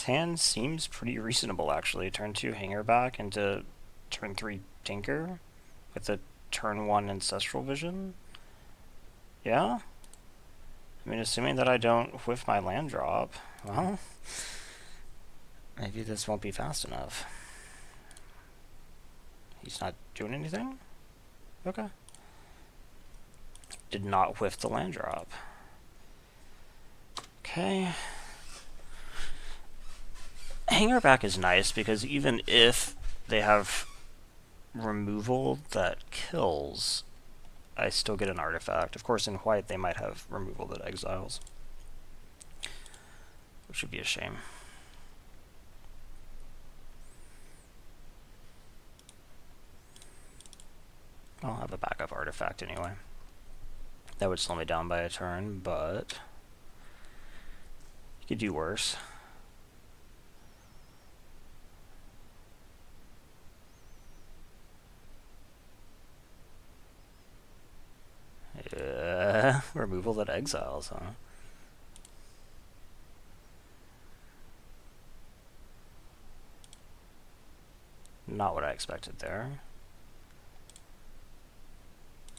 hand seems pretty reasonable, actually. Turn 2 Hanger back into turn 3 Tinker with a turn 1 Ancestral Vision. Yeah? I mean, assuming that I don't whiff my land drop, well, maybe this won't be fast enough. He's not doing anything? Okay. Did not whiff the land drop. Okay. Hanger back is nice because even if they have removal that kills, I still get an artifact. Of course, in white, they might have removal that exiles, which would be a shame. I'll have a backup artifact anyway. That would slow me down by a turn, but you could do worse. Removal that exiles, huh? Not what I expected there.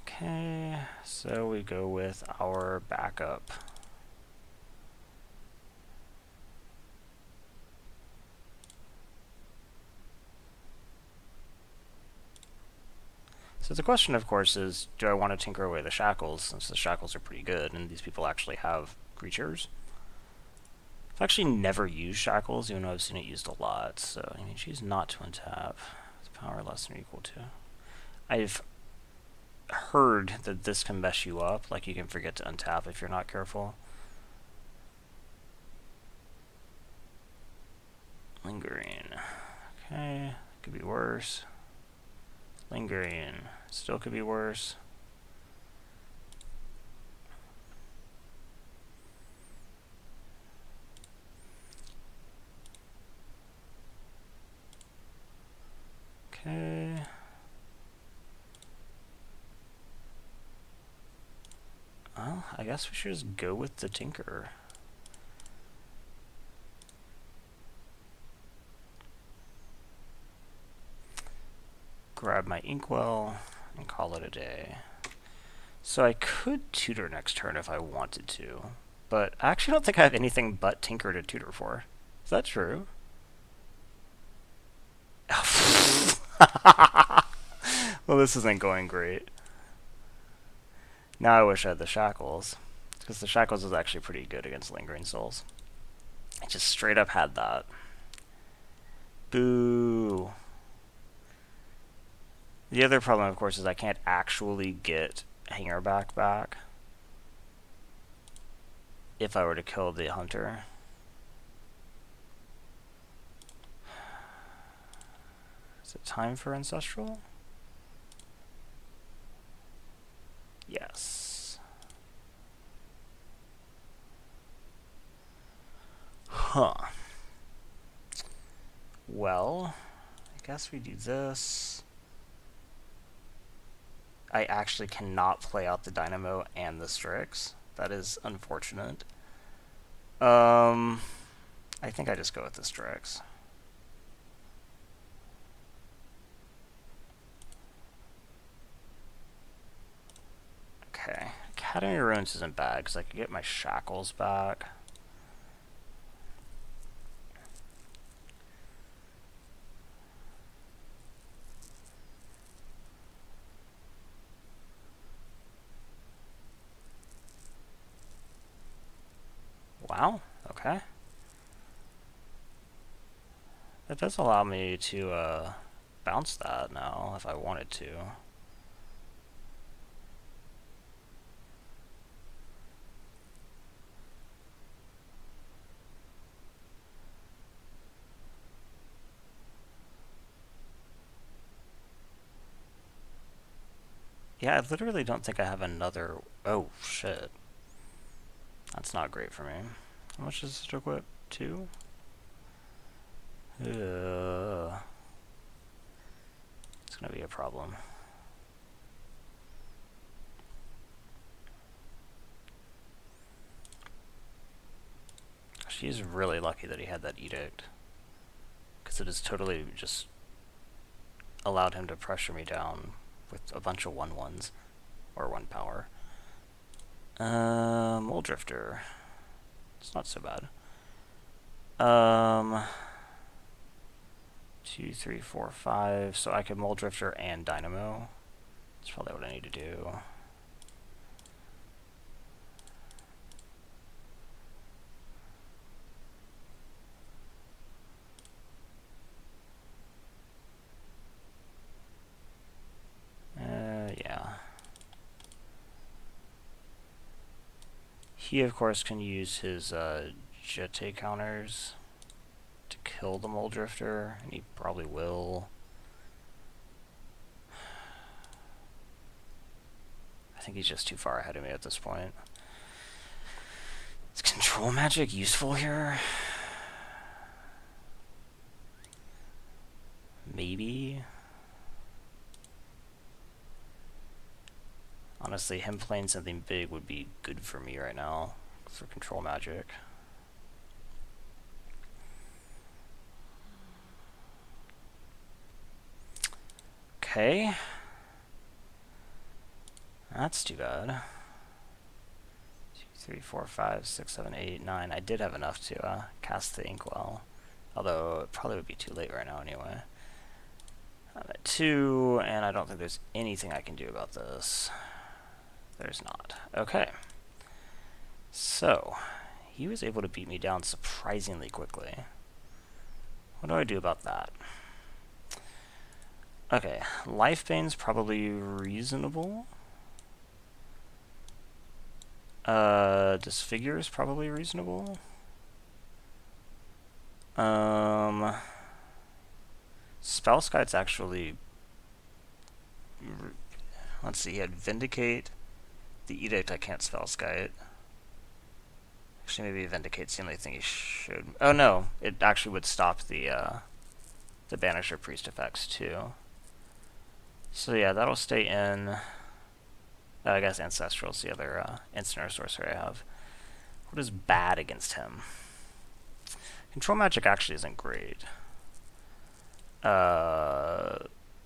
Okay, so we go with our backup. So the question, of course, is do I want to tinker away the shackles, since the shackles are pretty good, and these people actually have creatures? I've actually never used shackles, even though I've seen it used a lot, so I mean, choose not to untap. It's power less than or equal to. I've heard that this can mess you up, like you can forget to untap if you're not careful. Lingering. Okay, could be worse. Lingering. Still could be worse. Okay. Well, I guess we should just go with the Tinker. Grab my Inkwell and call it a day. So I could tutor next turn if I wanted to, but I actually don't think I have anything but Tinker to tutor for. Is that true? Well, this isn't going great. Now I wish I had the Shackles, because the Shackles is actually pretty good against Lingering Souls. I just straight up had that. Boo. The other problem, of course, is I can't actually get Hangerback back if I were to kill the Hunter. Is it time for Ancestral? Yes. Huh. Well, I guess we do this. I actually cannot play out the Dynamo and the Strix. That is unfortunate. I think I just go with the Strix. Okay. Academy of Ruins isn't bad, because I could get my Shackles back. Wow, okay. That does allow me to bounce that now if I wanted to. Yeah, I literally don't think I have another... Oh, shit. That's not great for me. How much does it equip? 2? It's gonna be a problem. She's really lucky that he had that edict, because it has totally just allowed him to pressure me down with a bunch of 1/1s, or 1 power. Mole Drifter. It's not so bad. 2, 3, 4, 5. So I could Mole Drifter and Dynamo. That's probably what I need to do. Yeah. He, of course, can use his Jeté counters to kill the Mole Drifter, and he probably will. I think he's just too far ahead of me at this point. Is Control Magic useful here? Maybe. Honestly, him playing something big would be good for me right now for Control Magic. Okay. That's too bad. 2, 3, 4, 5, 6, 7, 8, 9. I did have enough to cast the Inkwell. Although it probably would be too late right now anyway. I'm at 2, and I don't think there's anything I can do about this. There's not. Okay. So, he was able to beat me down surprisingly quickly. What do I do about that? Okay, Lifebane's probably reasonable. Disfigure is probably reasonable. Spellskite's actually... Let's see, he had Vindicate. The Edict I can't Spellskite. Actually, maybe Vindicate's the only thing he should... Oh no, it actually would stop the Banisher Priest effects too. So yeah, that'll stay in. I guess Ancestral's the other instant or sorcery I have. What is bad against him? Control Magic actually isn't great.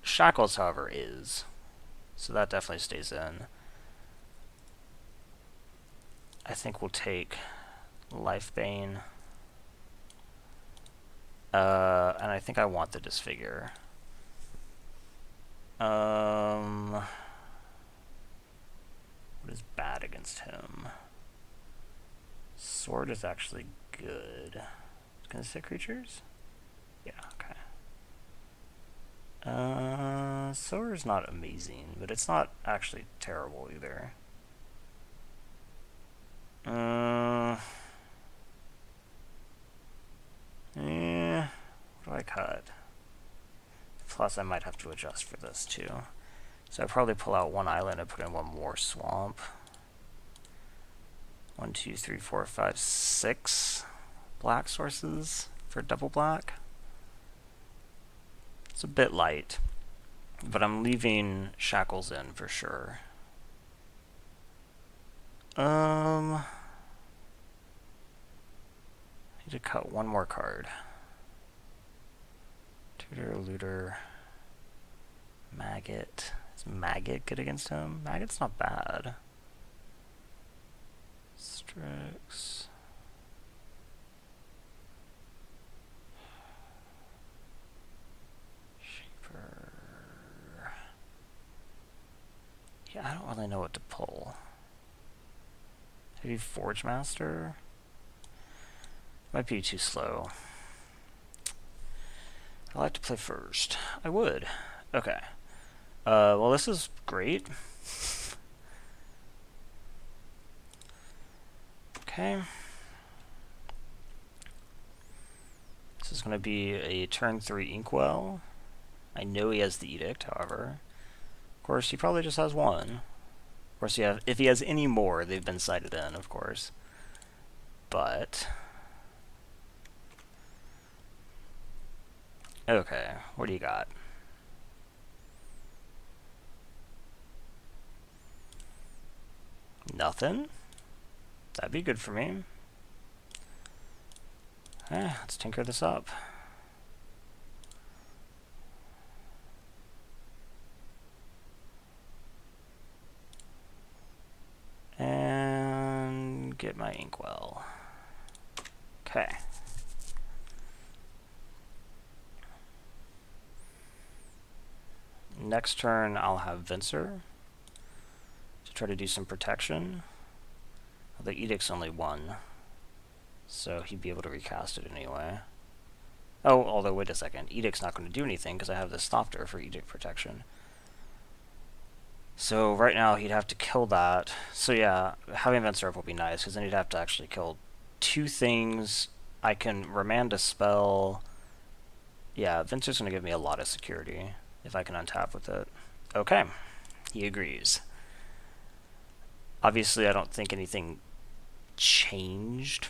Shackles, however, is. So that definitely stays in. I think we'll take Lifebane. And I think I want the Disfigure. What is bad against him? Sword is actually good. Can it hit creatures? Yeah, okay. Sword is not amazing, but it's not actually terrible either. What do I cut? Plus, I might have to adjust for this too. So I'd probably pull out 1 island and put in 1 more swamp. 1, 2, 3, 4, 5, 6 black sources for double black. It's a bit light, but I'm leaving Shackles in for sure. I need to cut 1 more card. Tutor, Looter, Maggot. Is Maggot good against him? Maggot's not bad. Strix. Shaper. Yeah, I don't really know what to pull. Maybe Forge Master? Might be too slow. I like to play first. I would. Okay. Well, this is great. Okay. This is going to be a turn 3 Inkwell. I know he has the Edict, however. Of course, he probably just has 1. Of course, if he has any more, they've been sighted in, of course. But... Okay, what do you got? Nothing? That'd be good for me. Let's tinker this up. And get my inkwell. Okay. Next turn, I'll have Venser to try to do some protection. The Edict's only 1, so he'd be able to recast it anyway. Oh, although, wait a second. Edict's not going to do anything because I have this Thopter for Edict protection. So right now, he'd have to kill that. So yeah, having Venser up will be nice, because then he'd have to actually kill 2 things. I can remand a spell. Yeah, Venser's going to give me a lot of security if I can untap with it. Okay, he agrees. Obviously, I don't think anything changed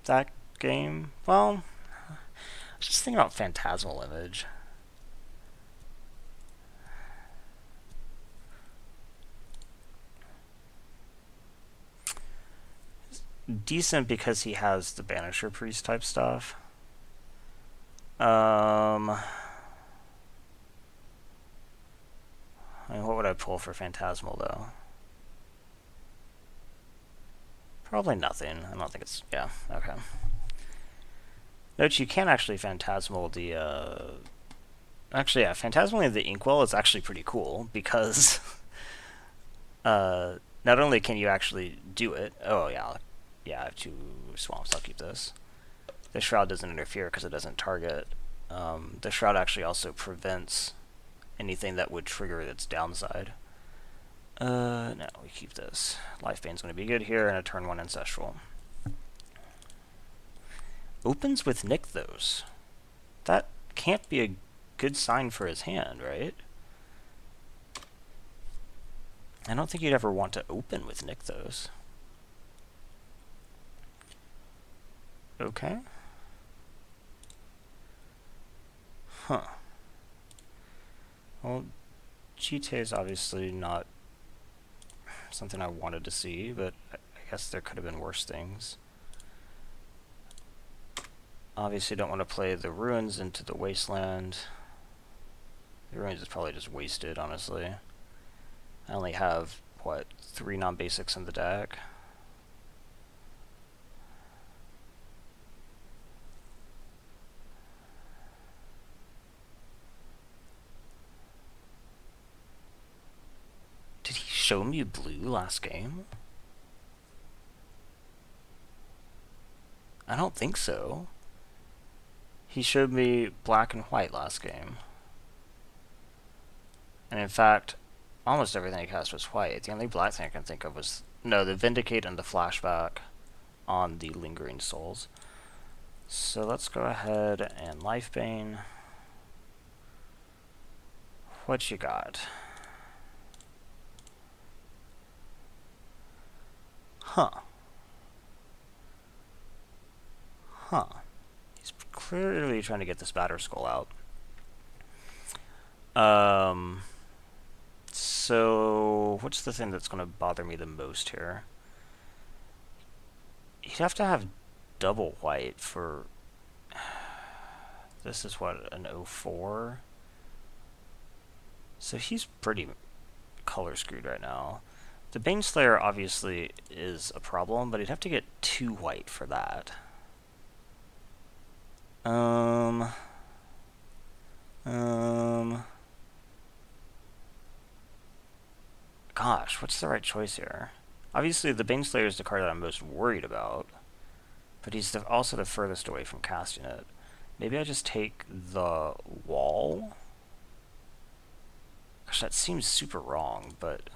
that game. Well, I was just thinking about Phantasmal Image. Decent because he has the Banisher Priest type stuff. I mean, what would I pull for Phantasmal, though? Probably nothing. I don't think it's... yeah, okay. Note you can actually Phantasmal the... Actually, yeah, Phantasmal the Inkwell is actually pretty cool, because... not only can you actually do it... Oh, yeah. Yeah, I have 2 swamps. I'll keep this. The Shroud doesn't interfere because it doesn't target. The Shroud actually also prevents anything that would trigger its downside. No, we keep this. Lifebane's going to be good here, and a turn 1 Ancestral. Opens with Nykthos. That can't be a good sign for his hand, right? I don't think you'd ever want to open with Nykthos. Okay. Huh. Well, Cheetah is obviously not something I wanted to see, but I guess there could have been worse things. Obviously don't want to play the Ruins into the Wasteland. The Ruins is probably just wasted, honestly. I only have, what, 3 non-basics in the deck? Did he show me blue last game? I don't think so. He showed me black and white last game. And in fact, almost everything he cast was white. The only black thing I can think of was... no, the Vindicate and the Flashback on the Lingering Souls. So let's go ahead and Lifebane. What you got? Huh. Huh. He's clearly trying to get this Batterskull out. So what's the thing that's going to bother me the most here? You'd have to have double white for... this is what, an 04? So he's pretty color screwed right now. The Baneslayer obviously is a problem, but he'd have to get 2 white for that. Gosh, what's the right choice here? Obviously, the Baneslayer is the card that I'm most worried about, but he's also the furthest away from casting it. Maybe I just take the Wall? Gosh, that seems super wrong, but...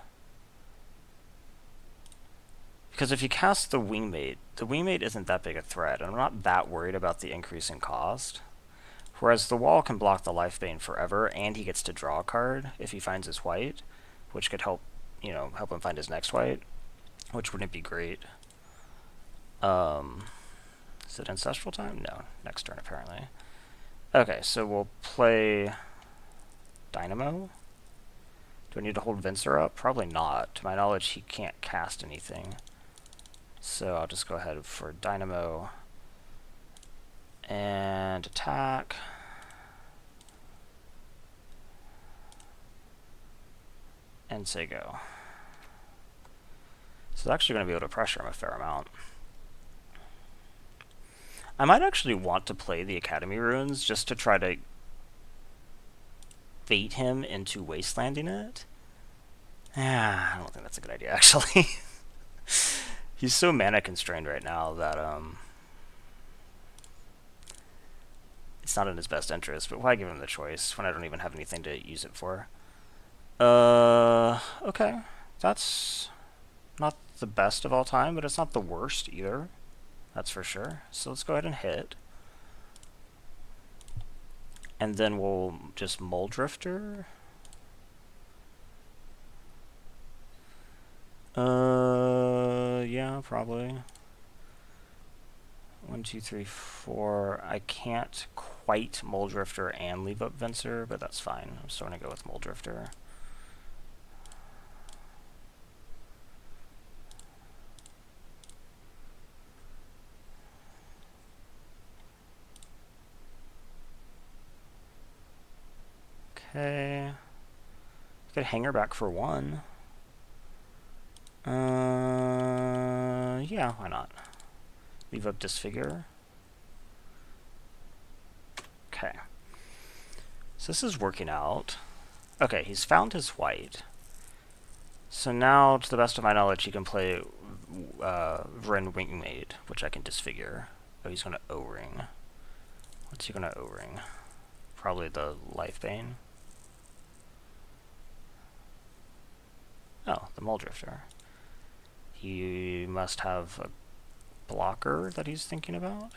because if you cast the Wingmate isn't that big a threat, and I'm not that worried about the increase in cost. Whereas the Wall can block the Lifebane forever, and he gets to draw a card if he finds his white, which could help, help him find his next white, which wouldn't be great. Is it Ancestral time? No, next turn apparently. Okay, so we'll play Dynamo. Do I need to hold Venser up? Probably not. To my knowledge, he can't cast anything. So I'll just go ahead for Dynamo. And attack. And say go. So it's actually going to be able to pressure him a fair amount. I might actually want to play the Academy runes just to try to bait him into wastelanding it. I don't think that's a good idea, actually. He's so mana constrained right now that it's not in his best interest, but why give him the choice when I don't even have anything to use it for? Okay. That's not the best of all time, but it's not the worst either. That's for sure. So let's go ahead and hit. And then we'll just Muldrifter. Yeah, probably. 1, 2, 3, 4. I can't quite Muldrifter and leave up Venser, but that's fine. I'm still gonna go with Muldrifter. Okay. Get Hanger back for 1. Yeah, why not? Leave up Disfigure. Okay. So this is working out. Okay, he's found his white. So now, to the best of my knowledge, he can play Vren Wingmaid, which I can disfigure. Oh, he's going to O-Ring. What's he going to O-Ring? Probably the Lifebane. Oh, the Muldrifter. He must have a blocker that he's thinking about.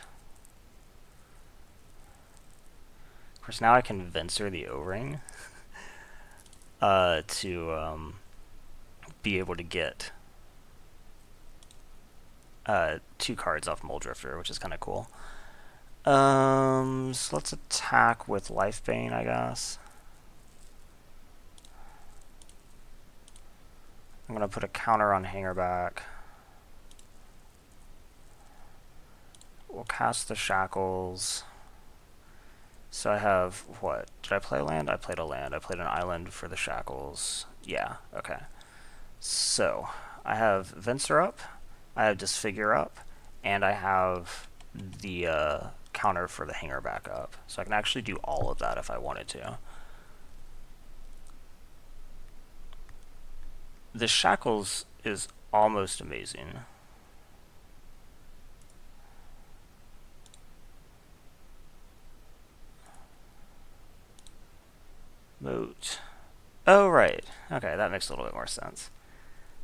Of course, now I can Venser the O-Ring to be able to get 2 cards off Muldrifter, which is kind of cool. So let's attack with Lifebane, I guess. I'm going to put a counter on Hangerback. We'll cast the Shackles. So I have, what? Did I play a land? I played a land. I played an island for the Shackles. Yeah, okay. So, I have Venser up, I have Disfigure up, and I have the counter for the Hanger back up. So I can actually do all of that if I wanted to. The Shackles is almost amazing. Moat. Oh, right. Okay, that makes a little bit more sense.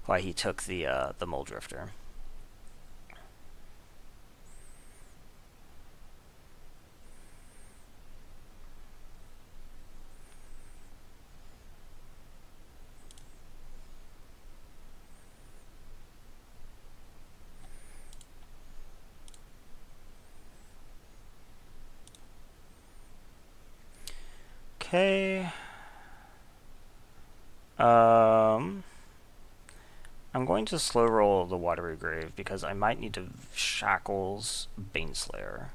Why he took the Muldrifter. Okay. I'm going to slow roll the Watery Grave because I might need to Shackles Baneslayer.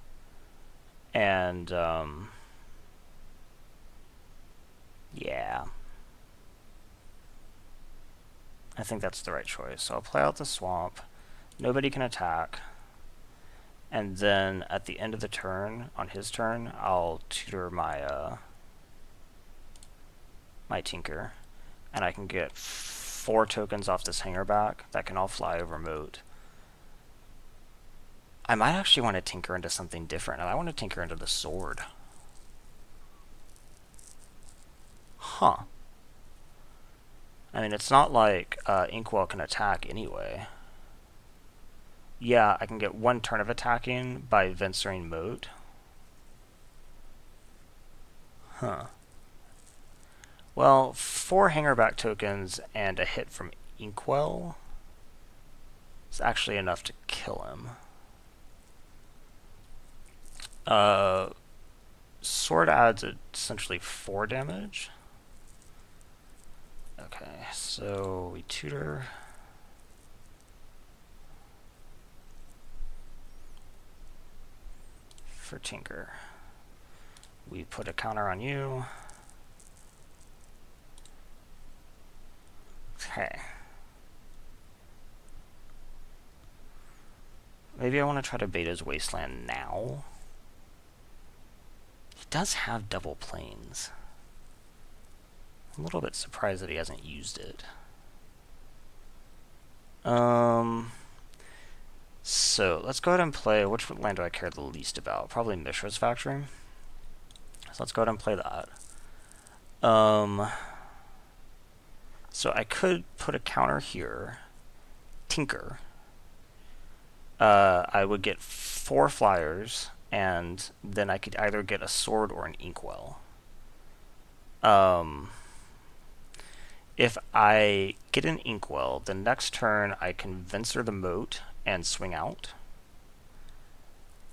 And, yeah. I think that's the right choice. So I'll play out the Swamp. Nobody can attack. And then at the end of the turn, on his turn, I'll tutor my my Tinker. And I can get 4 tokens off this Hangerback that can all fly over Moat. I might actually want to tinker into something different. I want to tinker into the sword. Huh. I mean, it's not like Inkwell can attack anyway. Yeah, I can get 1 turn of attacking by Vensering Moat. Huh. Well, 4 Hangerback tokens and a hit from Inkwell is actually enough to kill him. Sword adds essentially 4 damage. Okay, so we tutor. for Tinker. We put a counter on you. Okay. Maybe I want to try to bait his Wasteland now. He does have double planes. I'm a little bit surprised that he hasn't used it. So let's go ahead and play. Which land do I care the least about? Probably Mishra's Factory. So let's go ahead and play that. So I could put a counter here. Tinker. I would get 4 flyers, and then I could either get a sword or an inkwell. If I get an inkwell, the next turn I can Venser the Moat and swing out.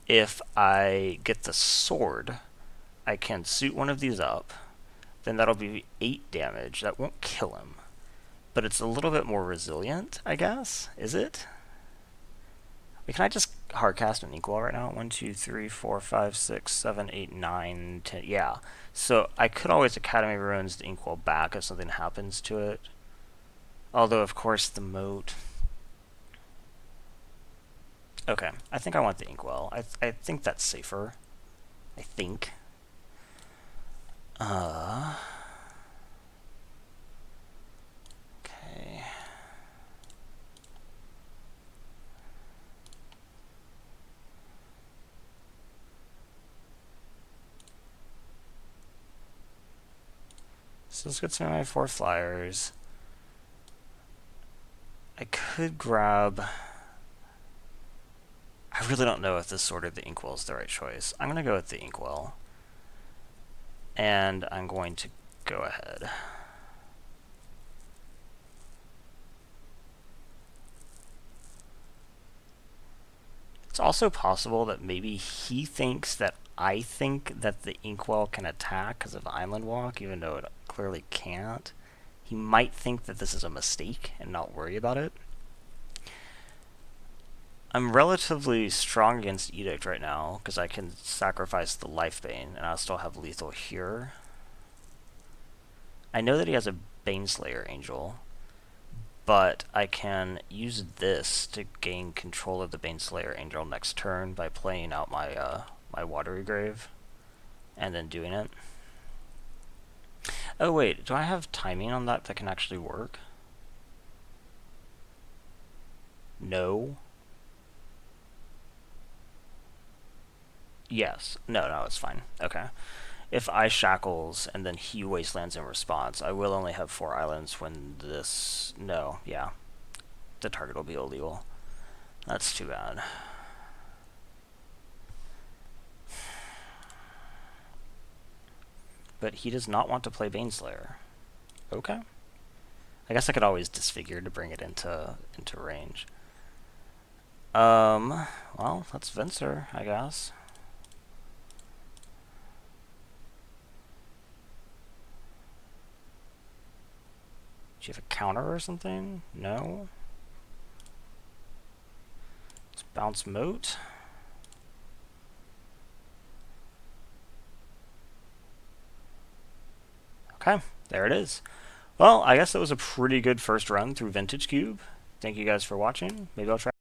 If I get the sword, I can suit one of these up. Then that'll be 8 damage. That won't kill him. But it's a little bit more resilient, I guess. Is it? Wait, can I just hardcast an inkwell right now? 1, 2, 3, 4, 5, 6, 7, 8, 9, 10. Yeah. So I could always Academy Ruins the inkwell back if something happens to it. Although, of course, the moat. Okay, I think I want the inkwell. I think that's safer. I think. Okay. So let's get some of my 4 flyers. I could grab... I really don't know if this Sword or the Inkwell is the right choice. I'm going to go with the Inkwell. And I'm going to go ahead. It's also possible that maybe he thinks that I think that the Inkwell can attack because of Island Walk, even though it clearly can't. He might think that this is a mistake and not worry about it. I'm relatively strong against Edict right now because I can sacrifice the Life Bane and I'll still have lethal here. I know that he has a Baneslayer Angel, but I can use this to gain control of the Baneslayer Angel next turn by playing out my my Watery Grave and then doing it. Oh wait, do I have timing on that can actually work? No. Yes. No, it's fine. Okay. If I shackles and then he wastelands in response, I will only have 4 islands when this... No, yeah. The target will be illegal. That's too bad. But he does not want to play Baneslayer. Okay. I guess I could always disfigure to bring it into range. Well, that's Venser, I guess. Do you have a counter or something? No? Let's bounce Moat. Okay, there it is. Well, I guess that was a pretty good first run through Vintage Cube. Thank you guys for watching. Maybe I'll try